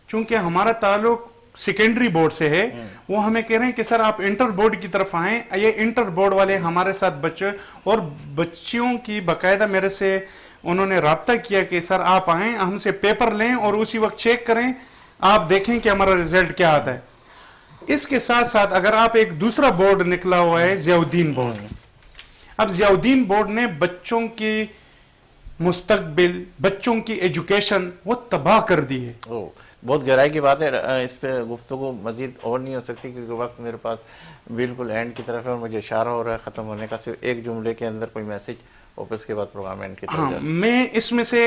چونکہ ہمارا تعلق سیکنڈری بورڈ سے ہے، وہ ہمیں کہہ رہے ہیں کہ سر آپ انٹر بورڈ کی طرف آئیں۔ یہ انٹر بورڈ والے ہمارے ساتھ بچے اور بچیوں کی باقاعدہ میرے سے انہوں نے رابطہ کیا کہ سر آپ آئیں، ہم سے پیپر لیں اور اسی وقت چیک کریں، آپ دیکھیں کہ ہمارا رزلٹ کیا آتا ہے۔ اس کے ساتھ ساتھ اگر آپ ایک دوسرا بورڈ نکلا ہوا ہے ضیاء الدین بورڈ، اب ضیاء الدین بورڈ نے بچوں کی مستقبل، بچوں کی ایجوکیشن وہ تباہ کر دی ہے۔ بہت گہرائی کی بات ہے، اس پہ گفتگو مزید اور نہیں ہو سکتی کیونکہ وقت میرے پاس بالکل اینڈ کی طرف ہے اور مجھے اشارہ ہو رہا ہے ختم ہونے کا۔ صرف ایک جملے کے اندر کوئی میسج اور اس کے بعد پروگرام اینڈ کی طرف ہاں، جاتا ہے۔ میں اس میں سے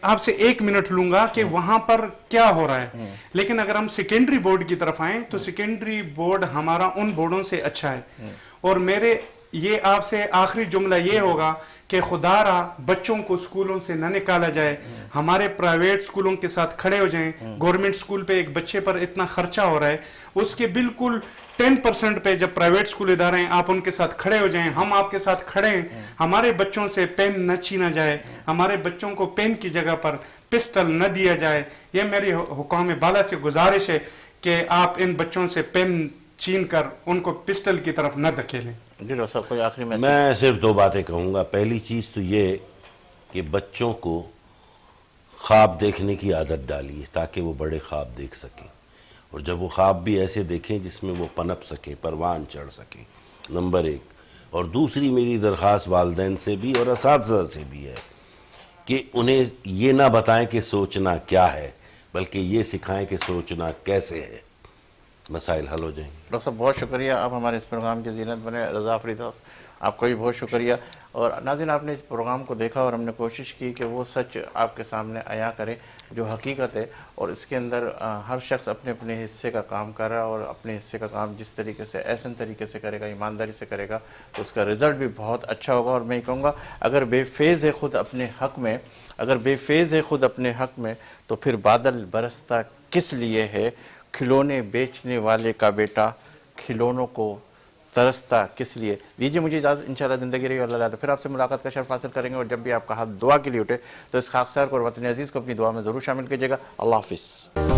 آپ سے 1 منٹ لوں گا کہ وہاں پر کیا ہو رہا ہے، لیکن اگر ہم سیکنڈری بورڈ کی طرف آئیں تو سیکنڈری بورڈ ہمارا ان بورڈوں سے اچھا ہے، اور میرے یہ آپ سے آخری جملہ یہ ہوگا کہ خدا را بچوں کو اسکولوں سے نہ نکالا جائے، ہمارے پرائیویٹ اسکولوں کے ساتھ کھڑے ہو جائیں۔ گورنمنٹ اسکول پہ ایک بچے پر اتنا خرچہ ہو رہا ہے، اس کے بالکل 10% پہ جب پرائیویٹ اسکول ادارے ہیں آپ ان کے ساتھ کھڑے ہو جائیں، ہم آپ کے ساتھ کھڑے ہیں۔ ہمارے بچوں سے پین نہ چھینا جائے، ہمارے بچوں کو پین کی جگہ پر پسٹل نہ دیا جائے۔ یہ میری حکام بالا سے گزارش ہے کہ آپ ان بچوں سے پین چھین کر ان کو پسٹل کی طرف نہ دھکیلیں۔ جی ڈاکٹر صاحب، کوئی آخری میسج؟ میں صرف 2 باتیں کہوں گا۔ پہلی چیز تو یہ کہ بچوں کو خواب دیکھنے کی عادت ڈالیے تاکہ وہ بڑے خواب دیکھ سکیں، اور جب وہ خواب بھی ایسے دیکھیں جس میں وہ پنپ سکیں، پروان چڑھ سکیں، نمبر 1۔ اور دوسری میری درخواست والدین سے بھی اور اساتذہ سے بھی ہے کہ انہیں یہ نہ بتائیں کہ سوچنا کیا ہے، بلکہ یہ سکھائیں کہ سوچنا کیسے ہے، مسائل حل ہو جائیں گے۔ ڈاکٹر صاحب بہت شکریہ، آپ ہمارے اس پروگرام کی زینت بنے۔ رضا آفریدی صاحب آپ کا بھی بہت شکریہ. اور ناظرین آپ نے اس پروگرام کو دیکھا اور ہم نے کوشش کی کہ وہ سچ آپ کے سامنے عیاں کرے جو حقیقت ہے, اور اس کے اندر ہر شخص اپنے اپنے حصے کا کام کر رہا ہے, اور اپنے حصے کا کام جس طریقے سے احسن طریقے سے کرے گا, ایمانداری سے کرے گا, تو اس کا رزلٹ بھی بہت اچھا ہوگا. اور میں یہ کہوں گا اگر بے فیض ہے خود اپنے حق میں, اگر بے فیض ہے خود اپنے حق میں, تو پھر بادل برستا کس لیے ہے, کھلونے بیچنے والے کا بیٹا کھلونوں کو ترستا کس لیے. دیجیے مجھے اجازت, انشاءاللہ زندگی رہی اللہ تو پھر آپ سے ملاقات کا شرف حاصل کریں گے, اور جب بھی آپ کا ہاتھ دعا کے لیے اٹھے تو اس خاکسار کو اور وطن عزیز کو اپنی دعا میں ضرور شامل کیجیے گا. اللہ حافظ.